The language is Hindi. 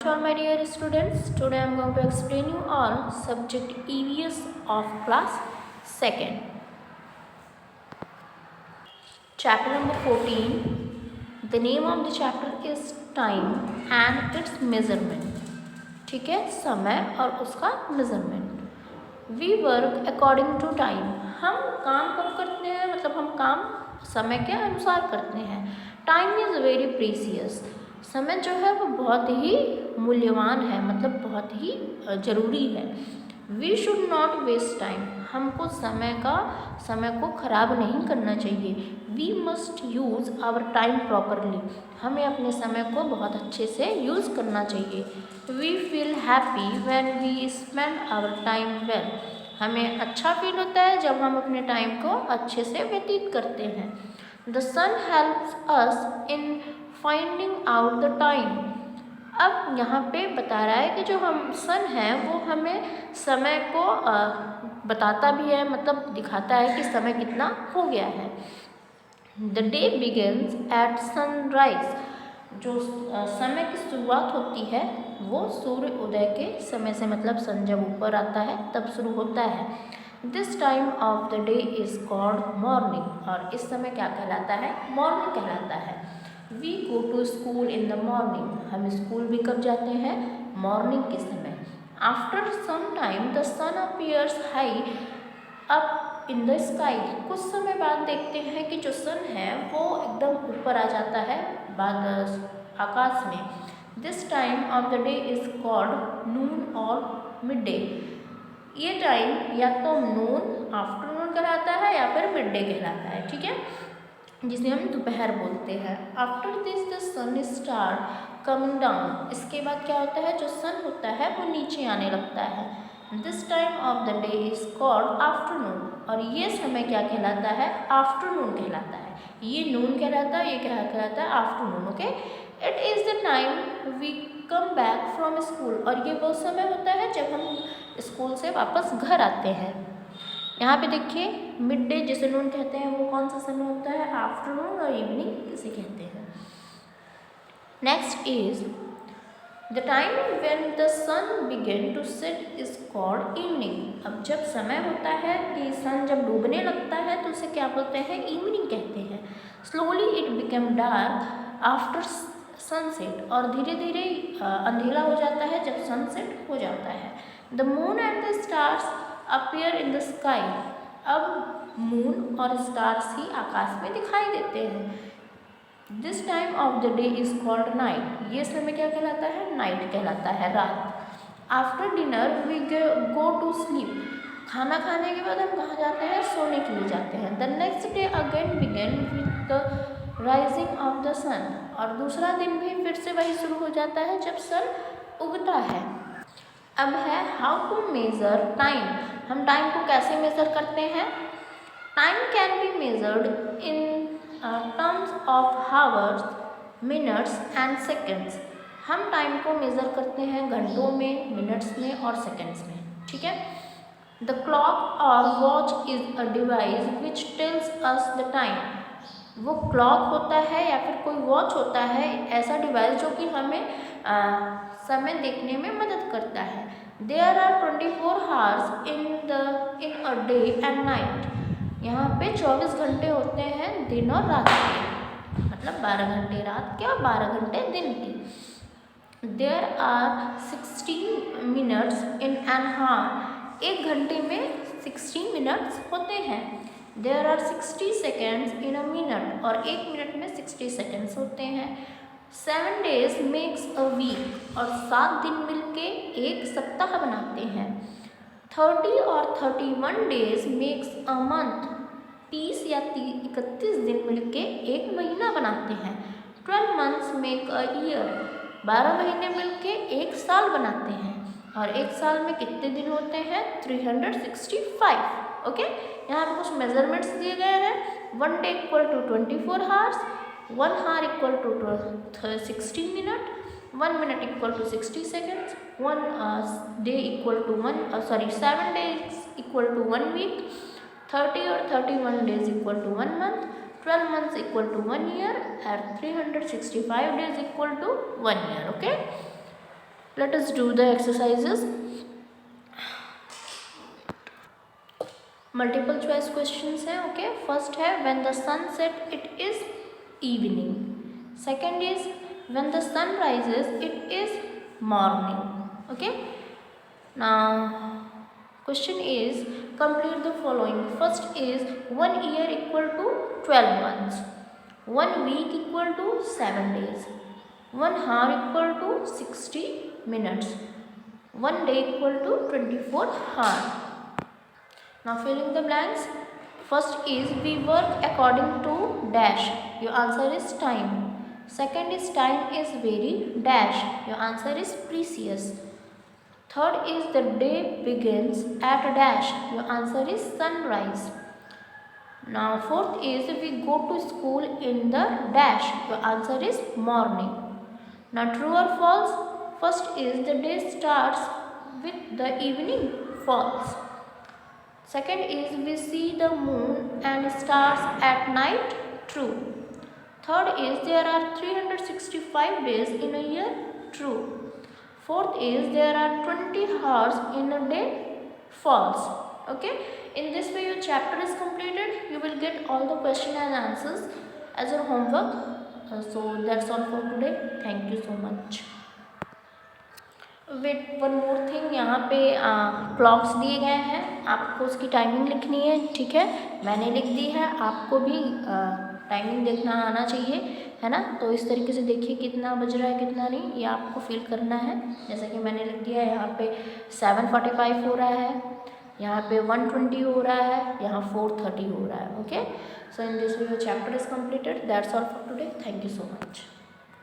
All my dear students, today I am going to explain you all subject EVS of class 2nd. Chapter number 14. The name of the chapter is time and its measurement. ठीक है, समय और उसका measurement. We work according to time. हम काम कब करते हैं, मतलब हम काम समय के अनुसार करते हैं. Time is very precious. समय जो है वो बहुत ही मूल्यवान है, मतलब बहुत ही ज़रूरी है. We should not waste time. हमको समय को ख़राब नहीं करना चाहिए. We must use our time properly. हमें अपने समय को बहुत अच्छे से यूज़ करना चाहिए. We feel happy when we spend our time well. हमें अच्छा फील होता है जब हम अपने टाइम को अच्छे से व्यतीत करते हैं. The sun helps us in finding out the time. अब यहाँ पे बता रहा है कि जो हम सन है वो हमें समय को बताता भी है, मतलब दिखाता है कि समय कितना हो गया है. The day begins at sunrise. जो समय की शुरुआत होती है वो सूर्य उदय के समय से, मतलब सन जब ऊपर आता है तब शुरू होता है. This time of the day is called morning. और इस समय क्या कहलाता है? मॉर्निंग कहलाता है. We go to school in the morning. हम स्कूल भी कब जाते हैं? मॉर्निंग के समय. After some time the sun appears high up in the sky. कुछ समय बाद देखते हैं कि जो सन है वो एकदम ऊपर आ जाता है बादल आकाश में. This time of the day is called noon और मिड डे. ये टाइम या तो नून आफ्टरनून कहलाता है या फिर मिड डे कहलाता है. ठीक है, जिसे हम दोपहर बोलते हैं. After this the sun start coming down. इसके बाद क्या होता है? जो सन होता है वो नीचे आने लगता है. This time of the day is called afternoon. और ये समय क्या कहलाता है? आफ्टरनून कहलाता है. ये नून कहलाता है, ये क्या कहलाता है? Afternoon. Okay. It is the time we come back from school. और ये वो समय होता है जब हम स्कूल से वापस घर आते हैं. यहाँ पे देखिए, मिड डे जिसे नून कहते हैं वो कौन सा समय होता है? आफ्टरनून. और इवनिंग किसे कहते हैं? Next is the time when the sun begin to set is called evening. अब जब समय होता है कि सन जब डूबने लगता है तो उसे क्या बोलते हैं? इवनिंग कहते हैं. Slowly it become dark after sunset. और धीरे धीरे अंधेरा हो जाता है जब सनसेट हो जाता है. The moon and the stars appear in the sky. अब मून और स्टार्स ही आकाश में दिखाई देते हैं. This time of the day is called night. ये समय क्या कहलाता है? नाइट कहलाता है, रात. After dinner we go to sleep. खाना खाने के बाद हम कहाँ जाते हैं? सोने के लिए जाते हैं. The next day again begin with the rising of the sun. और दूसरा दिन भी फिर से वही शुरू हो जाता है जब सन उगता है. अब है हाउ टू मेज़र टाइम. हम टाइम को कैसे मेज़र करते हैं? Time can be measured in terms of hours, minutes and seconds. हम टाइम को मेज़र करते हैं घंटों में, मिनट्स में और सेकेंड्स में. ठीक है. द क्लॉक और watch is a device which tells us the time. वो क्लॉक होता है या फिर कोई वॉच होता है, ऐसा डिवाइस जो कि हमें समय देखने में मदद करता है. There are 24 hours in a day and night. यहाँ पे 24 घंटे होते हैं दिन और रात के, मतलब 12 घंटे रात के और 12 घंटे दिन के. There are 16 minutes in an hour. एक घंटे में 16 मिनट्स होते हैं. There are 60 seconds in a minute. और एक मिनट में 60 सेकेंड्स होते हैं. 7 days मेक्स अ वीक. और 7 दिन मिलके एक सप्ताह बनाते हैं. 30 और 31 days मेक्स अ मंथ. 30 या 31 दिन मिलके एक महीना बनाते हैं. 12 months मेक अ ईयर. 12 महीने मिलके एक साल बनाते हैं. और एक साल में कितने दिन होते हैं? 365. ओके. यहाँ पर कुछ मेजरमेंट्स दिए गए हैं. 1 day equal to 24 hours. 1 hour equal to 60 minute. 1 minute equal to 60 seconds. 1 day equal to 7 days equal to 1 week. 30 और 31 days equal to 1 month. 12 months equal to 1 year. और 365 days equal to 1 year. Okay. Let us do the exercises. Multiple choice questions हैं. ओके, फर्स्ट है when the sun set it is evening. Second is when the sun rises it is morning. Okay, now question is complete the following. First is 1 year equal to 12 months, 1 week equal to 7 days, 1 hour equal to 60 minutes, 1 day equal to 24 hours. Now filling the blanks. First is we work according to dash. Your answer is time. Second is time is very dash. Your answer is precious. Third is the day begins at dash. Your answer is sunrise. Now fourth is we go to school in the dash. Your answer is morning. Now true or false? First is the day starts with the evening. False. Second is we see the moon and stars at night. True. Third is there are 365 days in a year. True. Fourth is there are 20 hours in a day. False. Okay, in this way your chapter is completed. You will get all the question and answers as your homework. So that's all for today. Thank you so much. Wait one more thing, यहाँ पे क्लॉक्स दिए गए हैं, आपको उसकी टाइमिंग लिखनी है. ठीक है, मैंने लिख दी है, आपको भी टाइमिंग देखना आना चाहिए, है ना. तो इस तरीके से देखिए कितना बज रहा है कितना नहीं, ये आपको फील करना है. जैसा कि मैंने लिख दिया है, यहाँ पे 7:45 हो रहा है, यहाँ पे 1:20 हो रहा है, यहाँ 4:30 हो रहा है. Okay, so in this way your chapter is completed. That's all for today. Thank you so much.